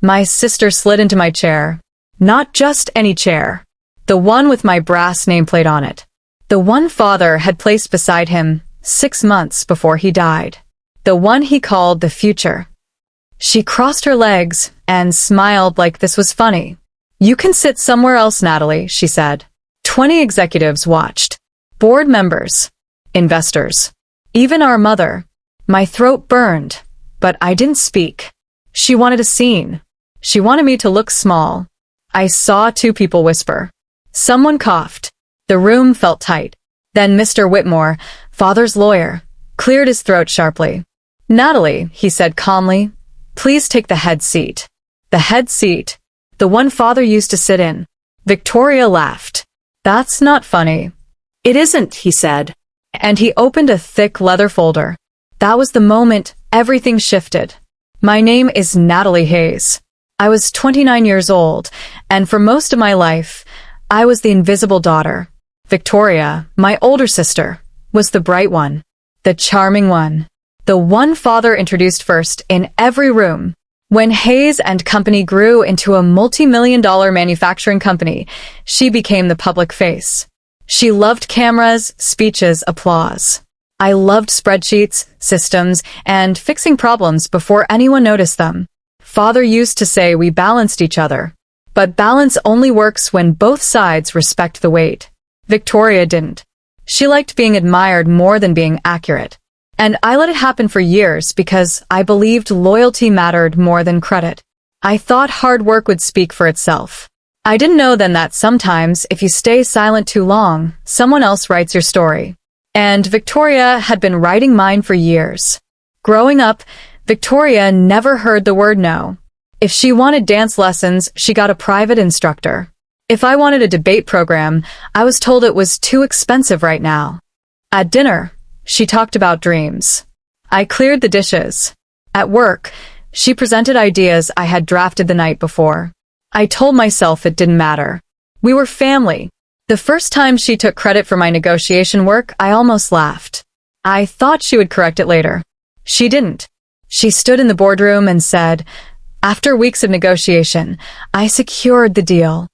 My sister slid into my chair. Not just any chair. The one with my brass nameplate on it. The one father had placed beside him 6 months before he died. The one he called the future. She crossed her legs and smiled like this was funny. "You can sit somewhere else, Natalie," she said. 20 executives watched. Board members. Investors. Even our mother. My throat burned, but I didn't speak. She wanted a scene. She wanted me to look small. I saw 2 people whisper. Someone coughed. The room felt tight. Then Mr. Whitmore, father's lawyer, cleared his throat sharply. "Natalie," he said calmly, "please take the head seat." The head seat. The one father used to sit in. Victoria laughed. "That's not funny." "It isn't," he said. And he opened a thick leather folder. That was the moment everything shifted. My name is Natalie Hayes. I was 29 years old, and for most of my life, I was the invisible daughter. Victoria, my older sister, was the bright one, the charming one, the one father introduced first in every room. When Hayes and Company grew into a multi-million-dollar manufacturing company, she became the public face. She loved cameras, speeches, applause. I loved spreadsheets, systems, and fixing problems before anyone noticed them. Father used to say we balanced each other. But balance only works when both sides respect the weight. Victoria didn't. She liked being admired more than being accurate. And I let it happen for years because I believed loyalty mattered more than credit. I thought hard work would speak for itself. I didn't know then that sometimes if you stay silent too long, someone else writes your story. And Victoria had been writing mine for years. Growing up, Victoria never heard the word no. If she wanted dance lessons, she got a private instructor. If I wanted a debate program, I was told it was too expensive right now. At dinner, she talked about dreams. I cleared the dishes. At work, she presented ideas I had drafted the night before. I told myself it didn't matter. We were family. The first time she took credit for my negotiation work, I almost laughed. I thought she would correct it later. She didn't. She stood in the boardroom and said, "After weeks of negotiation, I secured the deal."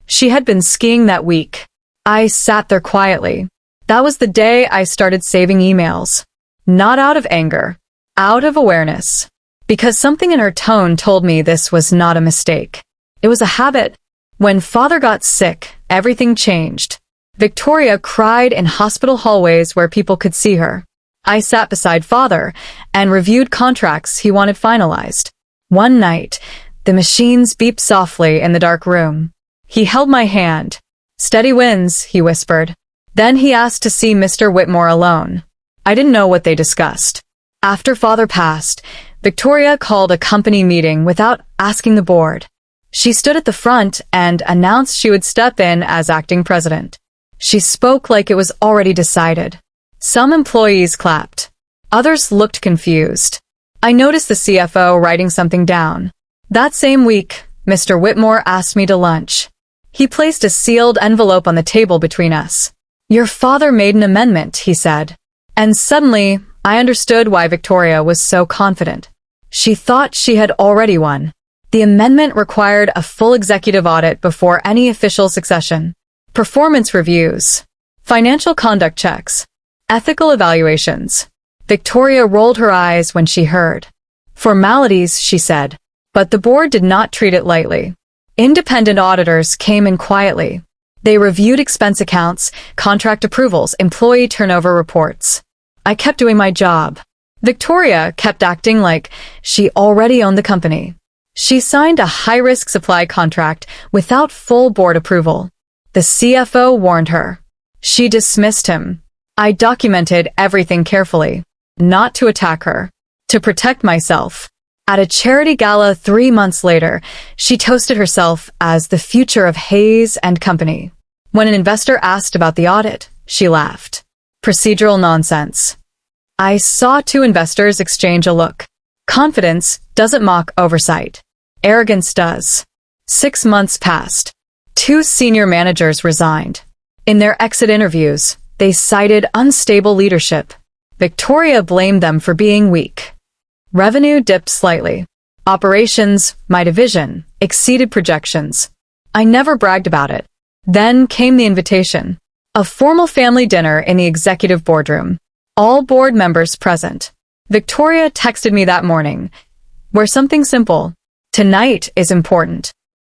She had been skiing that week. I sat there quietly. That was the day I started saving emails. Not out of anger, out of awareness. Because something in her tone told me this was not a mistake. It was a habit. When father got sick, everything changed. Victoria cried in hospital hallways where people could see her. I sat beside father and reviewed contracts he wanted finalized. One night, the machines beeped softly in the dark room. He held my hand. "Steady wins," he whispered. Then he asked to see Mr. Whitmore alone. I didn't know what they discussed. After father passed, Victoria called a company meeting without asking the board. She stood at the front and announced she would step in as acting president. She spoke like it was already decided. Some employees clapped. Others looked confused. I noticed the CFO writing something down. That same week, Mr. Whitmore asked me to lunch. He placed a sealed envelope on the table between us. "Your father made an amendment," he said. And suddenly, I understood why Victoria was so confident. She thought she had already won. The amendment required a full executive audit before any official succession, performance reviews, financial conduct checks, ethical evaluations. Victoria rolled her eyes when she heard. Formalities, she said. But the board did not treat it lightly. Independent auditors came in quietly. They reviewed expense accounts, contract approvals, employee turnover reports. I kept doing my job. Victoria kept acting like she already owned the company. She signed a high-risk supply contract without full board approval. The CFO warned her. She dismissed him. I documented everything carefully. Not to attack her. To protect myself. At a charity gala 3 months later, she toasted herself as the future of Hayes and Company. When an investor asked about the audit, she laughed. Procedural nonsense. I saw 2 investors exchange a look. Confidence doesn't mock oversight. Arrogance does. 6 months passed. 2 senior managers resigned. In their exit interviews, they cited unstable leadership. Victoria blamed them for being weak. Revenue dipped slightly. Operations, my division, exceeded projections. I never bragged about it. Then came the invitation. A formal family dinner in the executive boardroom. All board members present. Victoria texted me that morning. Wear something simple. Tonight is important.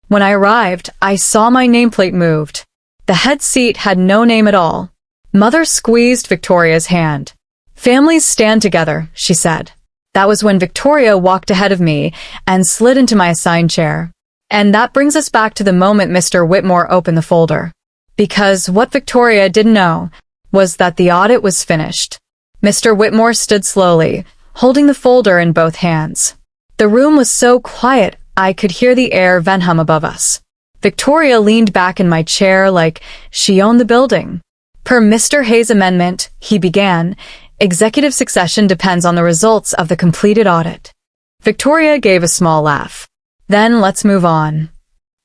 When I arrived, I saw my nameplate moved. The head seat had no name at all. Mother squeezed Victoria's hand. Families stand together, she said. That was when Victoria walked ahead of me and slid into my assigned chair. And that brings us back to the moment Mr. Whitmore opened the folder. Because what Victoria didn't know was that the audit was finished. Mr. Whitmore stood slowly, holding the folder in both hands. The room was so quiet I could hear the air vent hum above us. Victoria leaned back in my chair like she owned the building. Per Mr. Hayes' amendment, he began, executive succession depends on the results of the completed audit. Victoria gave a small laugh. Then let's move on.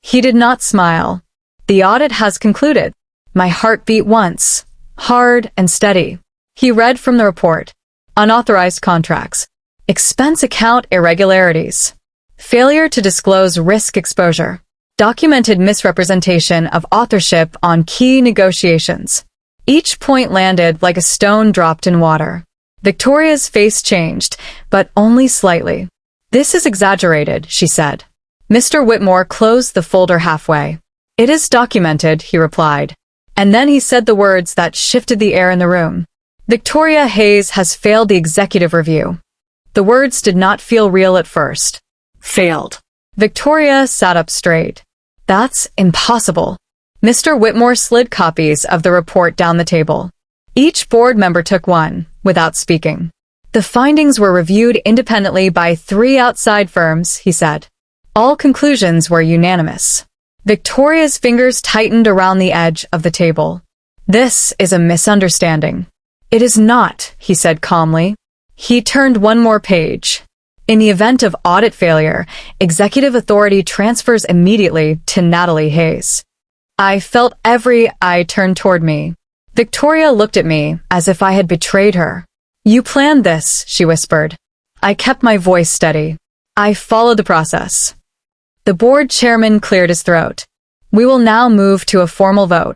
He did not smile. The audit has concluded. My heart beat once, hard and steady. He read from the report. Unauthorized contracts. Expense account irregularities. Failure to disclose risk exposure. Documented misrepresentation of authorship on key negotiations. Each point landed like a stone dropped in water. Victoria's face changed, but only slightly. This is exaggerated, she said. Mr. Whitmore closed the folder halfway. It is documented, he replied. And then he said the words that shifted the air in the room. Victoria Hayes has failed the executive review. The words did not feel real at first. Failed. Victoria sat up straight. That's impossible. Mr. Whitmore slid copies of the report down the table. Each board member took one, without speaking. The findings were reviewed independently by 3 outside firms, he said. All conclusions were unanimous. Victoria's fingers tightened around the edge of the table. This is a misunderstanding. It is not, he said calmly. He turned one more page. In the event of audit failure, executive authority transfers immediately to Natalie Hayes. I felt every eye turn toward me. Victoria looked at me as if I had betrayed her. You planned this, she whispered. I kept my voice steady. I followed the process. The board chairman cleared his throat. We will now move to a formal vote.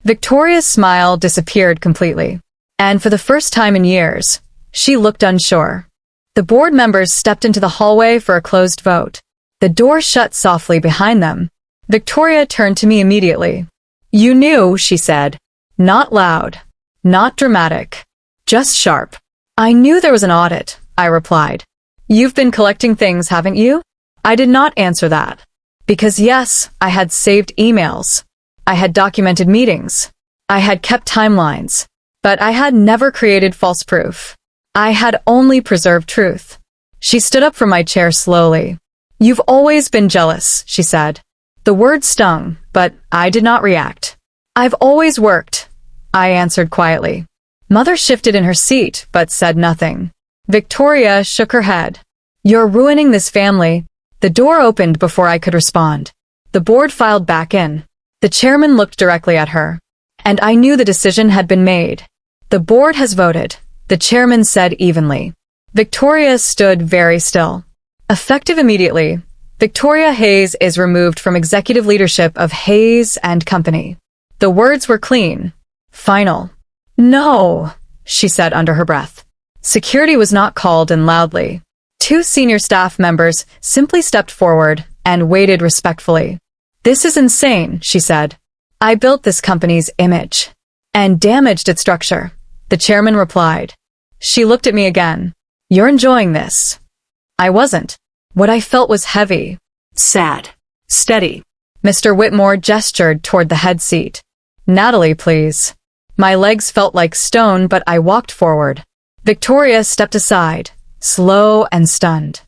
Victoria's smile disappeared completely. And for the first time in years, she looked unsure. The board members stepped into the hallway for a closed vote. The door shut softly behind them. Victoria turned to me immediately. You knew, she said. Not loud. Not dramatic. Just sharp. I knew there was an audit, I replied. You've been collecting things, haven't you? I did not answer that. Because yes, I had saved emails. I had documented meetings. I had kept timelines. But I had never created false proof. I had only preserved truth. She stood up from my chair slowly. You've always been jealous, she said. The word stung, but I did not react. I've always worked, I answered quietly. Mother shifted in her seat, but said nothing. Victoria shook her head. You're ruining this family. The door opened before I could respond. The board filed back in. The chairman looked directly at her. And I knew the decision had been made. The board has voted, the chairman said evenly. Victoria stood very still. Effective immediately, Victoria Hayes is removed from executive leadership of Hayes and Company. The words were clean. Final. No, she said under her breath. Security was not called in loudly. 2 senior staff members simply stepped forward and waited respectfully. This is insane, she said. I built this company's image and damaged its structure, the chairman replied. She looked at me again. You're enjoying this. I wasn't. What I felt was heavy, sad, steady. Mr. Whitmore gestured toward the head seat. Natalie, please. My legs felt like stone, but I walked forward. Victoria stepped aside, slow and stunned.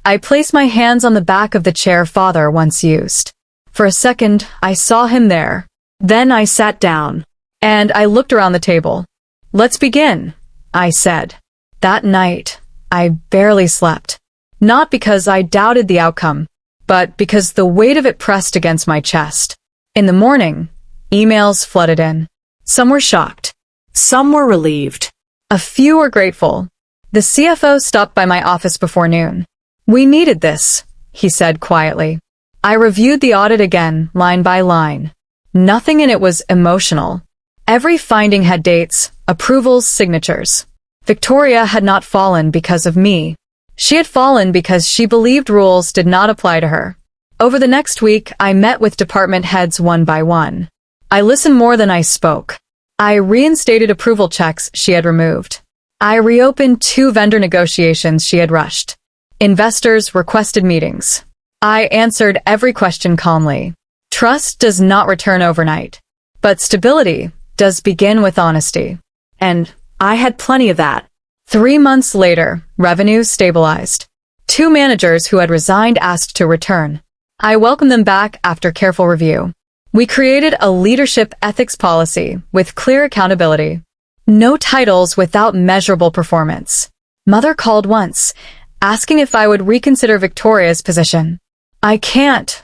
I placed my hands on the back of the chair father once used. For a second, I saw him there. Then I sat down, and I looked around the table. Let's begin, I said. That night, I barely slept. Not because I doubted the outcome, but because the weight of it pressed against my chest. In the morning, emails flooded in. Some were shocked. Some were relieved. A few were grateful. The CFO stopped by my office before noon. "We needed this," he said quietly. I reviewed the audit again, line by line. Nothing in it was emotional. Every finding had dates, approvals, signatures. Victoria had not fallen because of me. She had fallen because she believed rules did not apply to her. Over the next week, I met with department heads one by one. I listened more than I spoke. I reinstated approval checks she had removed. I reopened 2 vendor negotiations she had rushed. Investors requested meetings. I answered every question calmly. Trust does not return overnight, but stability does begin with honesty. And I had plenty of that. 3 months later, revenue stabilized. 2 managers who had resigned asked to return. I welcomed them back after careful review. We created a leadership ethics policy with clear accountability. No titles without measurable performance. Mother called once, asking if I would reconsider Victoria's position. "I can't,"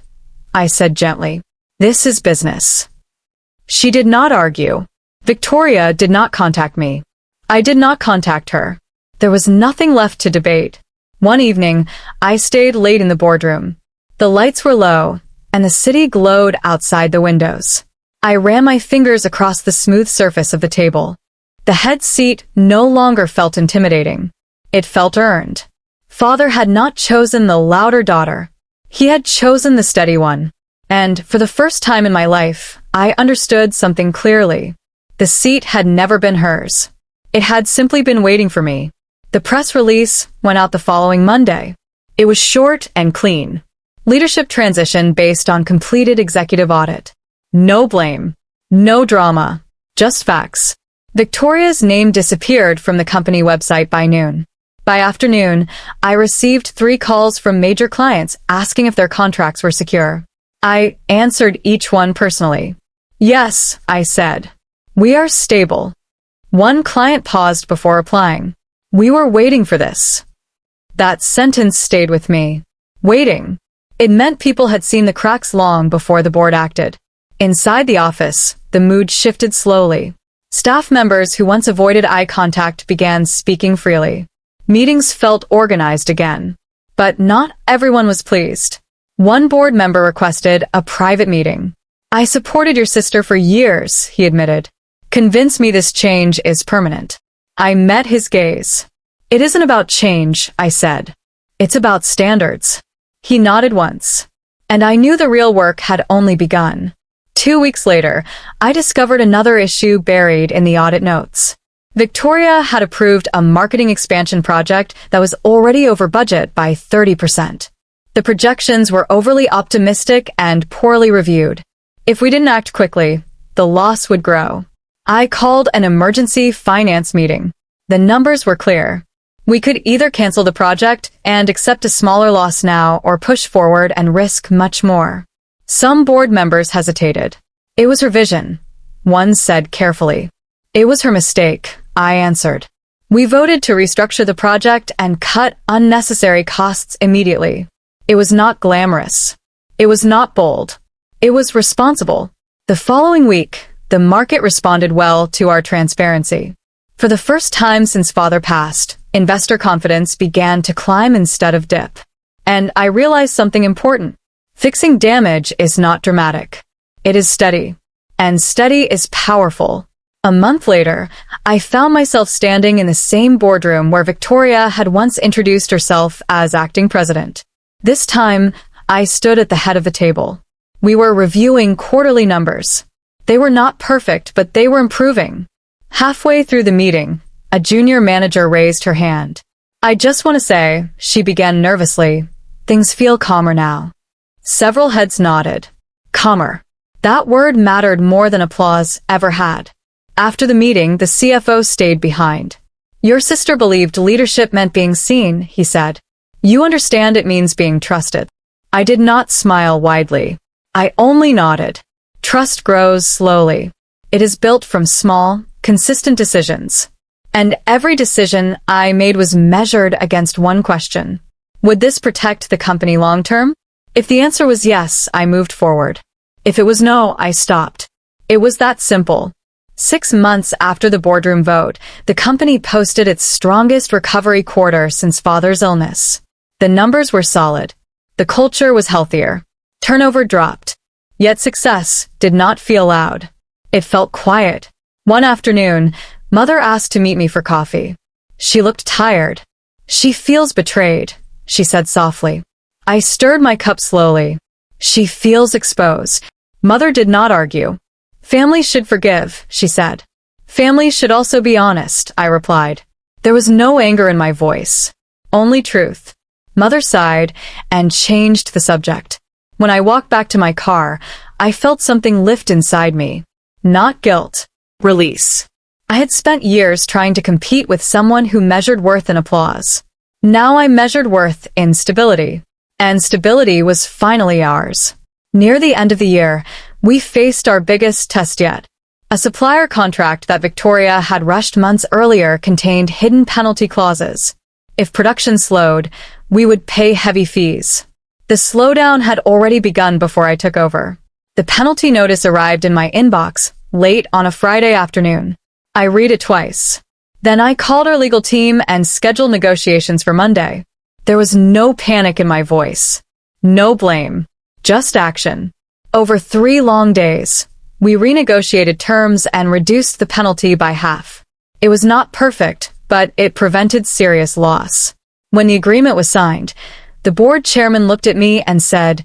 I said gently. "This is business." She did not argue. Victoria did not contact me. I did not contact her. There was nothing left to debate. One evening, I stayed late in the boardroom. The lights were low, and the city glowed outside the windows. I ran my fingers across the smooth surface of the table. The head seat no longer felt intimidating. It felt earned. Father had not chosen the louder daughter. He had chosen the steady one. And, for the first time in my life, I understood something clearly. The seat had never been hers. It had simply been waiting for me. The press release went out the following Monday. It was short and clean. Leadership transition based on completed executive audit. No blame. No drama. Just facts. Victoria's name disappeared from the company website by noon. By afternoon, I received 3 calls from major clients asking if their contracts were secure. I answered each one personally. "Yes," I said. "We are stable." One client paused before replying. "We were waiting for this." That sentence stayed with me. Waiting. It meant people had seen the cracks long before the board acted. Inside the office, the mood shifted slowly. Staff members who once avoided eye contact began speaking freely. Meetings felt organized again. But not everyone was pleased. One board member requested a private meeting. "I supported your sister for years," he admitted. "Convince me this change is permanent." I met his gaze. "It isn't about change," I said. "It's about standards." He nodded once. And I knew the real work had only begun. 2 weeks later, I discovered another issue buried in the audit notes. Victoria had approved a marketing expansion project that was already over budget by 30%. The projections were overly optimistic and poorly reviewed. If we didn't act quickly, the loss would grow. I called an emergency finance meeting. The numbers were clear. We could either cancel the project and accept a smaller loss now or push forward and risk much more. Some board members hesitated. "It was her vision," one said carefully. "It was her mistake," I answered. We voted to restructure the project and cut unnecessary costs immediately. It was not glamorous. It was not bold. It was responsible. The following week, the market responded well to our transparency. For the first time since Father passed, investor confidence began to climb instead of dip. And I realized something important. Fixing damage is not dramatic. It is steady. And steady is powerful. A month later, I found myself standing in the same boardroom where Victoria had once introduced herself as acting president. This time, I stood at the head of the table. We were reviewing quarterly numbers. They were not perfect, but they were improving. Halfway through the meeting, a junior manager raised her hand. "I just want to say," she began nervously, "things feel calmer now." Several heads nodded. Calmer. That word mattered more than applause ever had. After the meeting, the CFO stayed behind. "Your sister believed leadership meant being seen," he said. "You understand it means being trusted." I did not smile widely. I only nodded. Trust grows slowly. It is built from small, consistent decisions. And every decision I made was measured against one question. Would this protect the company long term? If the answer was yes, I moved forward. If it was no, I stopped. It was that simple. 6 months after the boardroom vote, the company posted its strongest recovery quarter since Father's illness. The numbers were solid. The culture was healthier. Turnover dropped. Yet success did not feel loud. It felt quiet. One afternoon, Mother asked to meet me for coffee. She looked tired. "She feels betrayed," she said softly. I stirred my cup slowly. "She feels exposed." Mother did not argue. "Families should forgive," she said. "Families should also be honest," I replied. There was no anger in my voice. Only truth. Mother sighed and changed the subject. When I walked back to my car, I felt something lift inside me. Not guilt. Release. I had spent years trying to compete with someone who measured worth in applause. Now I measured worth in stability. And stability was finally ours. Near the end of the year, we faced our biggest test yet. A supplier contract that Victoria had rushed months earlier contained hidden penalty clauses. If production slowed, we would pay heavy fees. The slowdown had already begun before I took over. The penalty notice arrived in my inbox late on a Friday afternoon. I read it twice. Then I called our legal team and scheduled negotiations for Monday. There was no panic in my voice. No blame. Just action. Over 3 long days, we renegotiated terms and reduced the penalty by half. It was not perfect, but it prevented serious loss. When the agreement was signed, the board chairman looked at me and said,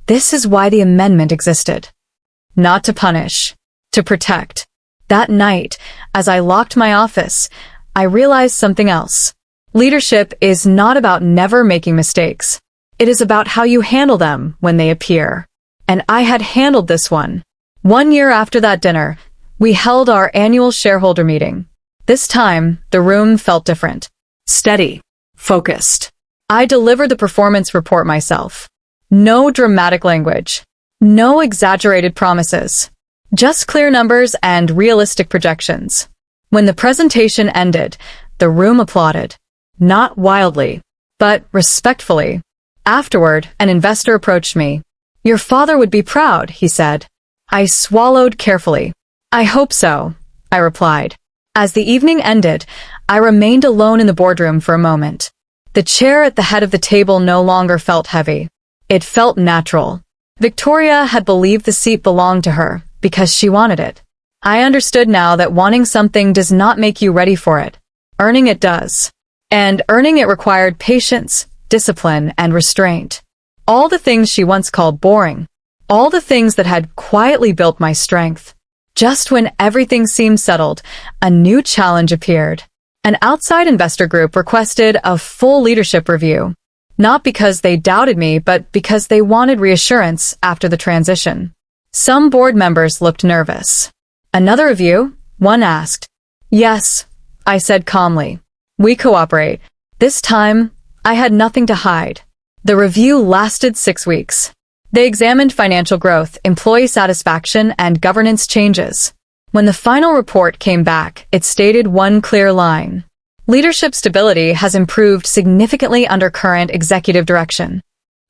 "This is why the amendment existed. Not to punish, to protect." That night, as I locked my office, I realized something else. Leadership is not about never making mistakes. It is about how you handle them when they appear. And I had handled this one. 1 year after that dinner, we held our annual shareholder meeting. This time, the room felt different. Steady. Focused. I delivered the performance report myself. No dramatic language. No exaggerated promises. Just clear numbers and realistic projections. When the presentation ended, the room applauded. Not wildly, but respectfully. Afterward, an investor approached me. "Your father would be proud," he said. I swallowed carefully. "I hope so," I replied. As the evening ended, I remained alone in the boardroom for a moment. The chair at the head of the table no longer felt heavy. It felt natural. Victoria had believed the seat belonged to her because she wanted it. I understood now that wanting something does not make you ready for it. Earning it does. And earning it required patience, discipline, and restraint. All the things she once called boring. All the things that had quietly built my strength. Just when everything seemed settled, a new challenge appeared. An outside investor group requested a full leadership review. Not because they doubted me, but because they wanted reassurance after the transition. Some board members looked nervous. "Another review?" one asked. "Yes," I said calmly. "We cooperate." This time, I had nothing to hide. The review lasted 6 weeks. They examined financial growth, employee satisfaction, and governance changes. When the final report came back, it stated one clear line. Leadership stability has improved significantly under current executive direction.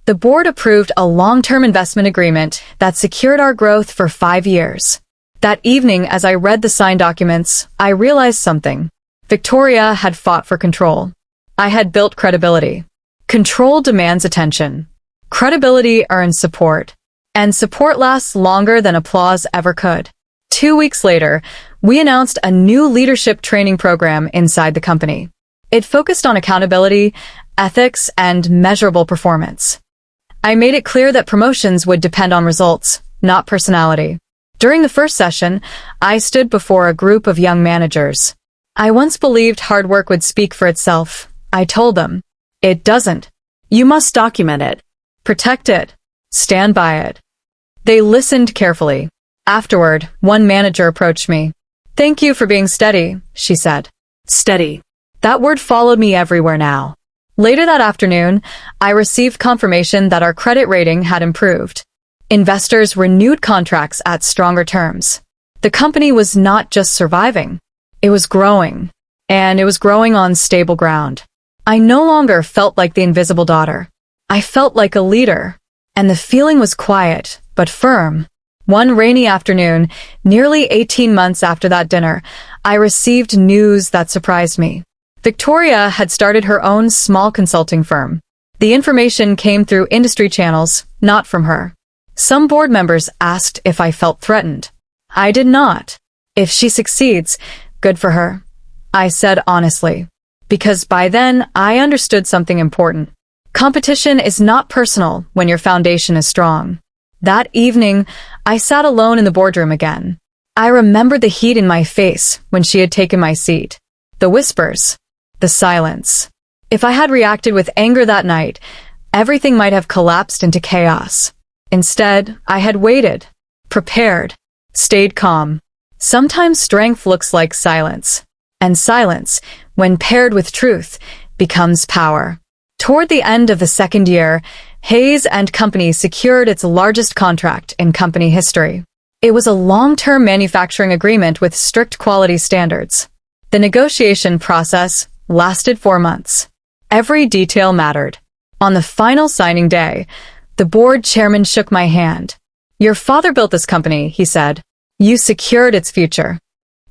The board approved a long-term investment agreement that secured our growth for 5 years. That evening, as I read the signed documents, I realized something. Victoria had fought for control. I had built credibility. Control demands attention. Credibility earns support. And support lasts longer than applause ever could. 2 weeks later, we announced a new leadership training program inside the company. It focused on accountability, ethics, and measurable performance. I made it clear that promotions would depend on results, not personality. During the first session, I stood before a group of young managers. I once believed hard work would speak for itself. I told them, "It doesn't. You must document it. Protect it. Stand by it." They listened carefully. Afterward, one manager approached me. "Thank you for being steady," she said. Steady. That word followed me everywhere now. Later that afternoon, I received confirmation that our credit rating had improved. Investors renewed contracts at stronger terms. The company was not just surviving. It was growing. And it was growing on stable ground. I no longer felt like the invisible daughter. I felt like a leader. And the feeling was quiet, but firm. One rainy afternoon, nearly 18 months after that dinner, I received news that surprised me. Victoria had started her own small consulting firm. The information came through industry channels, not from her. Some board members asked if I felt threatened. I did not. If she succeeds, good for her, I said honestly. Because by then, I understood something important. Competition is not personal when your foundation is strong. That evening, I sat alone in the boardroom again. I remembered the heat in my face when she had taken my seat. The whispers. The silence. If I had reacted with anger that night, everything might have collapsed into chaos. Instead, I had waited, prepared, stayed calm. Sometimes strength looks like silence. And silence, when paired with truth, becomes power. Toward the end of the second year, Hayes and Company secured its largest contract in company history. It was a long-term manufacturing agreement with strict quality standards. The negotiation process lasted 4 months. Every detail mattered. On the final signing day, the board chairman shook my hand. "Your father built this company," he said. "You secured its future."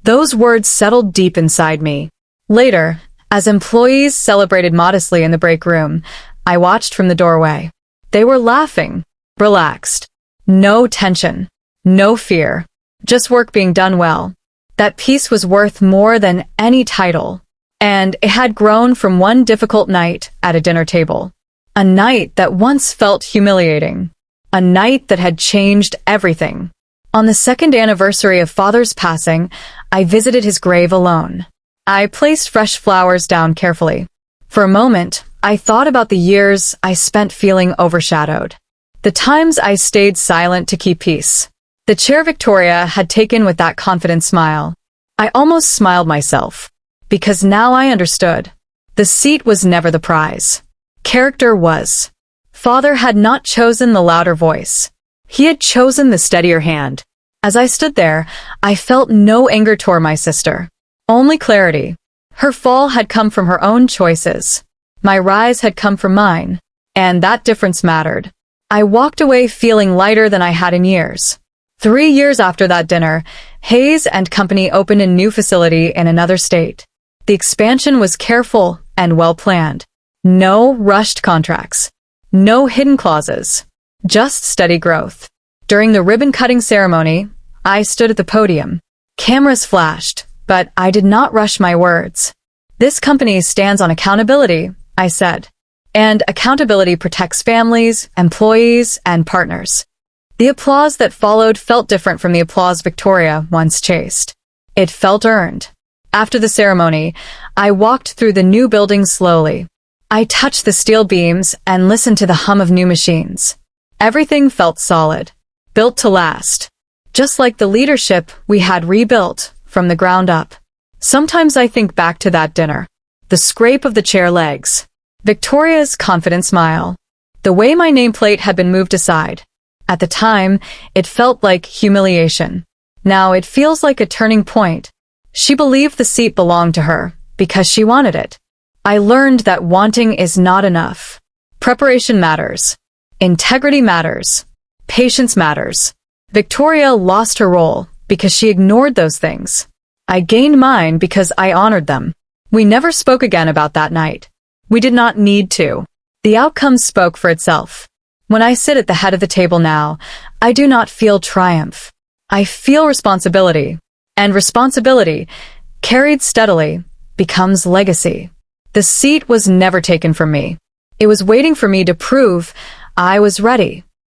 Those words settled deep inside me. Later, as employees celebrated modestly in the break room, I watched from the doorway. They were laughing, relaxed. No tension, no fear, just work being done well. That peace was worth more than any title. And it had grown from one difficult night at a dinner table. A night that once felt humiliating. A night that had changed everything. On the second anniversary of Father's passing, I visited his grave alone. I placed fresh flowers down carefully. For a moment, I thought about the years I spent feeling overshadowed. The times I stayed silent to keep peace. The chair Victoria had taken with that confident smile. I almost smiled myself. Because now I understood. The seat was never the prize. Character was. Father had not chosen the louder voice. He had chosen the steadier hand. As I stood there, I felt no anger toward my sister. Only clarity. Her fall had come from her own choices. My rise had come from mine. And that difference mattered. I walked away feeling lighter than I had in years. 3 years after that dinner, Hayes and Company opened a new facility in another state. The expansion was careful and well-planned. No rushed contracts. No hidden clauses. Just steady growth. During the ribbon-cutting ceremony, I stood at the podium. Cameras flashed, but I did not rush my words. "This company stands on accountability," I said. "And accountability protects families, employees, and partners." The applause that followed felt different from the applause Victoria once chased. It felt earned. After the ceremony, I walked through the new building slowly. I touched the steel beams and listened to the hum of new machines. Everything felt solid, built to last. Just like the leadership we had rebuilt from the ground up. Sometimes I think back to that dinner. The scrape of the chair legs. Victoria's confident smile. The way my nameplate had been moved aside. At the time, it felt like humiliation. Now it feels like a turning point. She believed the seat belonged to her, because she wanted it. I learned that wanting is not enough. Preparation matters. Integrity matters. Patience matters. Victoria lost her role because she ignored those things. I gained mine because I honored them. We never spoke again about that night. We did not need to. The outcome spoke for itself. When I sit at the head of the table now, I do not feel triumph. I feel responsibility. And responsibility, carried steadily, becomes legacy. The seat was never taken from me. It was waiting for me to prove I was ready.